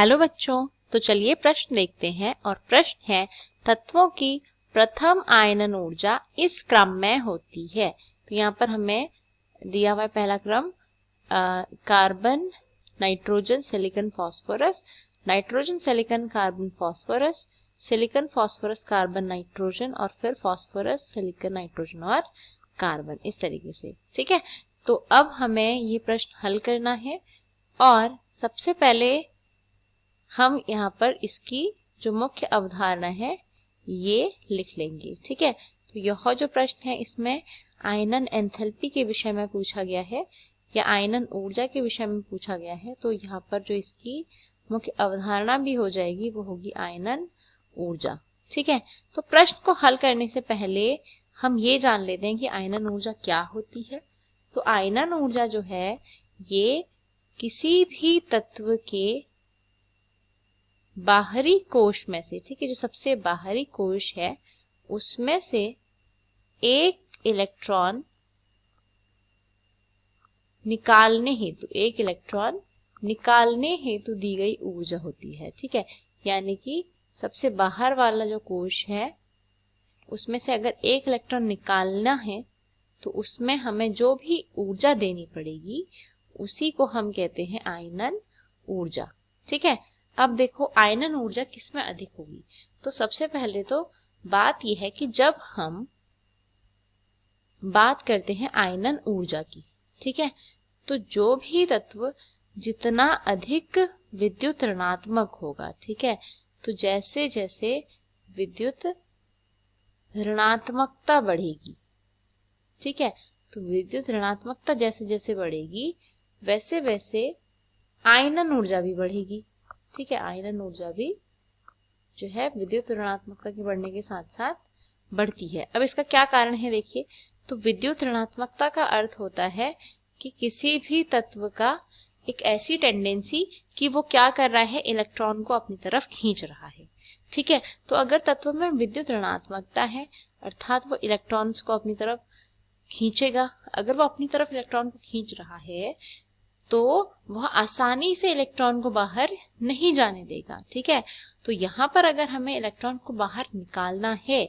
Hello बच्चों, तो चलिए प्रश्न देखते हैं। और प्रश्न है, तत्वों की प्रथम आयनन ऊर्जा इस क्रम में होती है। तो यहाँ पर हमें दिया हुआ है पहला क्रम, carbon, nitrogen, silicon, phosphorus, nitrogen, silicon, carbon, phosphorus, silicon, phosphorus, carbon, nitrogen और फिर फास्फोरस, सिलिकॉन, नाइट्रोजन और कार्बन, इस तरीके से। ठीक है, तो अब हमें ये प्रश्न हल करना है और सबसे पहले हम यहाँ पर इसकी जो मुख्य अवधारणा है ये लिख लेंगे। ठीक है, तो यह जो प्रश्न है इसमें आयनन एंथैल्पी के विषय में पूछा गया है या आयनन ऊर्जा के विषय में पूछा गया है। तो यहाँ पर जो इसकी मुख्य अवधारणा भी हो जाएगी वो होगी आयनन ऊर्जा। ठीक है, तो प्रश्न को हल करने से पहले हम ये जान लेते हैं कि आयनन ऊर्जा क्या होती है। तो आयनन ऊर्जा जो है ये किसी भी तत्व के बाहरी कोश में से, ठीक है, जो सबसे बाहरी कोश है उसमें से एक इलेक्ट्रॉन निकालने हेतु दी गई ऊर्जा होती है। ठीक है, यानी कि सबसे बाहर वाला जो कोश है उसमें से अगर एक इलेक्ट्रॉन निकालना है तो उसमें हमें जो भी ऊर्जा देनी पड़ेगी उसी को हम कहते हैं आयनन ऊर्जा। ठीक है, अब देखो आयनन ऊर्जा किसमें अधिक होगी। तो सबसे पहले तो बात यह है कि जब हम बात करते हैं आयनन ऊर्जा की, ठीक है, तो जो भी तत्व जितना अधिक विद्युत ऋणात्मक होगा, ठीक है, तो जैसे जैसे विद्युत ऋणात्मकता बढ़ेगी, ठीक है, तो विद्युत ऋणात्मकता जैसे जैसे बढ़ेगी वैसे वैसे आयनन ऊर्जा भी बढ़ेगी। ठीक है, आयनन ऊर्जा भी जो है विद्युत ऋणात्मकता के बढ़ने के साथ साथ बढ़ती है। अब इसका क्या कारण है देखिए, तो विद्युत ऋणात्मकता का अर्थ होता है कि किसी भी तत्व का एक ऐसी टेंडेंसी कि वो क्या कर रहा है, इलेक्ट्रॉन को अपनी तरफ खींच रहा है। ठीक है, तो अगर तत्व में विद्युत ऋणात्मकता है अर्थात वो इलेक्ट्रॉन्स को अपनी तरफ खींचेगा। अगर वो अपनी तरफ इलेक्ट्रॉन को खींच रहा है तो वह आसानी से इलेक्ट्रॉन को बाहर नहीं जाने देगा। ठीक है, तो यहाँ पर अगर हमें इलेक्ट्रॉन को बाहर निकालना है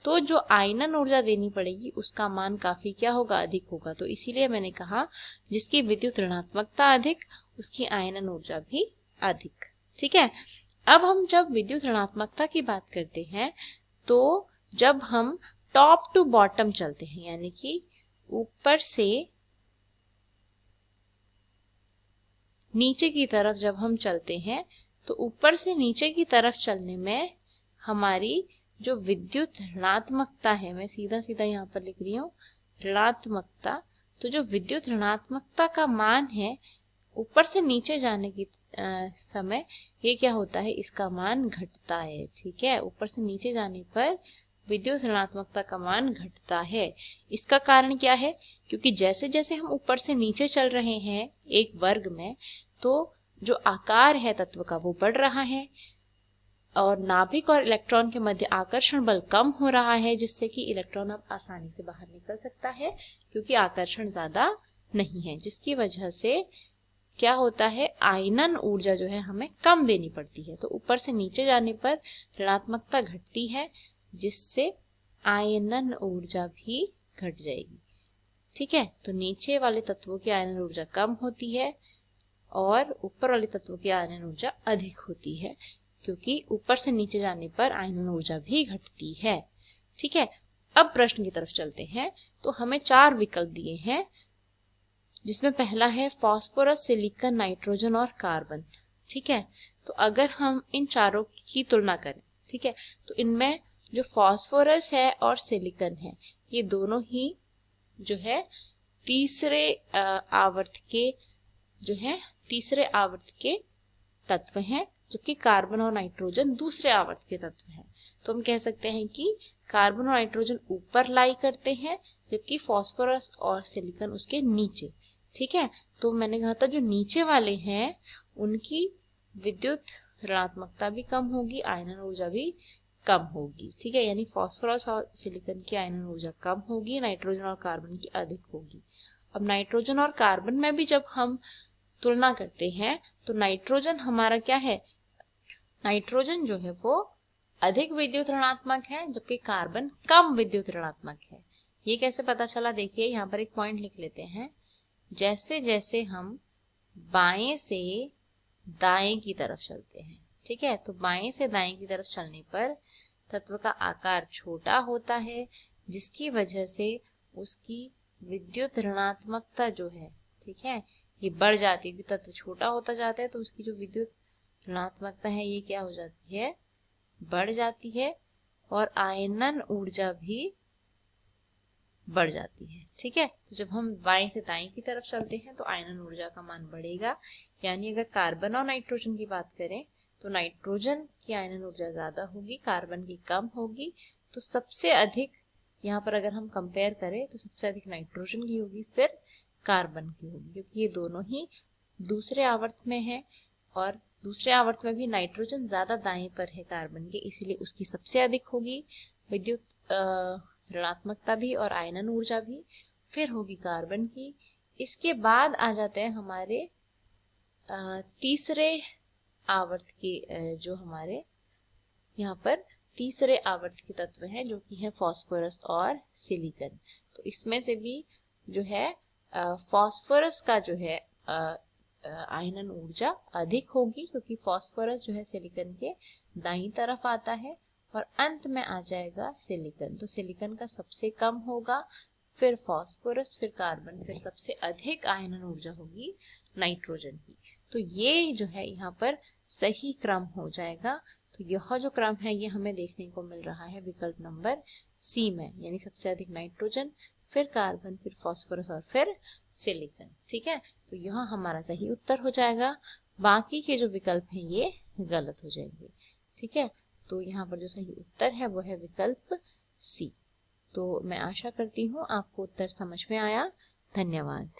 तो जो आयनन ऊर्जा देनी पड़ेगी उसका मान काफी क्या होगा, अधिक होगा। तो इसीलिए मैंने कहा जिसकी विद्युत ऋणात्मकता अधिक उसकी आयनन ऊर्जा भी अधिक। ठीक है, अब हम जब विद्युत ऋणात्मकता की बात करते हैं तो जब हम टॉप टू बॉटम चलते हैं, यानी कि ऊपर से नीचे की तरफ जब हम चलते हैं तो ऊपर से नीचे की तरफ चलने में हमारी जो विद्युत ऋणात्मकता है, मैं सीधा सीधा यहाँ पर लिख रही हूँ ऋणात्मकता, तो जो विद्युत ऋणात्मकता का मान है ऊपर से नीचे जाने की समय ये क्या होता है, इसका मान घटता है। ठीक है, ऊपर से नीचे जाने पर विद्युत ऋणात्मकता का मान घटता है। इसका कारण क्या है, क्योंकि जैसे जैसे हम ऊपर से नीचे चल रहे हैं एक वर्ग में तो जो आकार है तत्व का वो बढ़ रहा है और नाभिक और इलेक्ट्रॉन के मध्य आकर्षण बल कम हो रहा है, जिससे कि इलेक्ट्रॉन अब आसानी से बाहर निकल सकता है क्योंकि आकर्षण ज्यादा नहीं है, जिसकी वजह से क्या होता है, आयनन ऊर्जा जो है हमें कम देनी पड़ती है। तो ऊपर से नीचे जाने पर ऋणात्मकता घटती है जिससे आयनन ऊर्जा भी घट जाएगी। ठीक है, तो नीचे वाले तत्वों की आयनन ऊर्जा कम होती है और ऊपर वाले तत्वों की आयनन ऊर्जा अधिक होती है क्योंकि ऊपर से नीचे जाने पर आयनन ऊर्जा भी घटती है। ठीक है, अब प्रश्न की तरफ चलते हैं। तो हमें 4 विकल्प दिए हैं जिसमें पहला है फास्फोरस, सिलिकॉन, नाइट्रोजन और कार्बन। ठीक है, तो अगर हम इन चारों की तुलना करें, ठीक है, तो इनमें जो फास्फोरस है और सिलिकॉन है ये दोनों ही जो है तीसरे आवर्त के तत्व हैं, जबकि कार्बन और नाइट्रोजन दूसरे आवर्त के तत्व हैं। तो हम कह सकते हैं कि कार्बन और नाइट्रोजन ऊपर लाई करते हैं जबकि फास्फोरस और सिलिकॉन उसके नीचे। ठीक है, तो मैंने कहा था जो नीचे वाले हैं उनकी विद्युत ऋणात्मकता भी कम होगी, आयनन ऊर्जा भी कम होगी। ठीक है, यानी फास्फोरस और सिलिकॉन की आयनन ऊर्जा कम होगी, नाइट्रोजन और कार्बन की अधिक होगी। अब नाइट्रोजन और कार्बन में भी जब हम तुलना करते हैं तो नाइट्रोजन हमारा क्या है, नाइट्रोजन जो है वो अधिक विद्युत ऋणात्मक है, जबकि कार्बन कम विद्युत ऋणात्मक है। ये कैसे पता चला, देखिए यहाँ पर एक पॉइंट लिख लेते हैं। जैसे जैसे हम बाएं से दाएं की तरफ चलते हैं, ठीक है, तो बाएं से दाएं की तरफ चलने पर तत्व का आकार छोटा होता है, जिसकी वजह से उसकी विद्युत ऋणात्मकता जो है, ठीक है, ये बढ़ जाती है। तत्व छोटा होता जाता है तो उसकी जो विद्युत ऋणात्मकता है ये क्या हो जाती है, बढ़ जाती है, और आयनन ऊर्जा भी बढ़ जाती है। ठीक है, तो जब हम बाएं से दाएं की तरफ चलते हैं तो आयनन ऊर्जा का मान बढ़ेगा। यानी अगर कार्बन और नाइट्रोजन की बात करें तो नाइट्रोजन की आयनन ऊर्जा ज्यादा होगी, कार्बन की कम होगी। तो सबसे अधिक यहाँ पर अगर हम कंपेयर करें तो सबसे अधिक नाइट्रोजन की होगी, फिर कार्बन की होगी, क्योंकि ये दोनों ही दूसरे आवर्त में है, और दूसरे आवर्त में भी नाइट्रोजन ज्यादा दाएं पर है कार्बन के, इसीलिए उसकी सबसे अधिक होगी विद्युत ऋणात्मकता भी और आयनन ऊर्जा भी, फिर होगी कार्बन की। इसके बाद आ जाते हैं हमारे तीसरे आवर्त के, जो हमारे यहाँ पर तीसरे आवर्त के तत्व हैं, जो कि है फास्फोरस और सिलिकॉन। तो इसमें से भी जो है फास्फोरस का जो है आयनन ऊर्जा अधिक होगी, क्योंकि फास्फोरस जो है सिलिकॉन के दाईं तरफ आता है, और अंत में आ जाएगा सिलिकॉन। तो सिलिकॉन का सबसे कम होगा, फिर फास्फोरस, फिर कार्बन, फिर सबसे अधिक आयनन ऊर्जा होगी नाइट्रोजन की। तो ये जो है यहाँ पर सही क्रम हो जाएगा। तो यह जो क्रम है ये हमें देखने को मिल रहा है विकल्प नंबर सी में, यानी सबसे अधिक नाइट्रोजन, फिर कार्बन, फिर फास्फोरस और फिर सिलिकॉन। ठीक है, तो यह हमारा सही उत्तर हो जाएगा। बाकी के जो विकल्प हैं ये गलत हो जाएंगे। ठीक है, तो यहाँ पर जो सही उत्तर है वो है विकल्प सी। तो मैं आशा करती हूँ आपको उत्तर समझ में आया। धन्यवाद।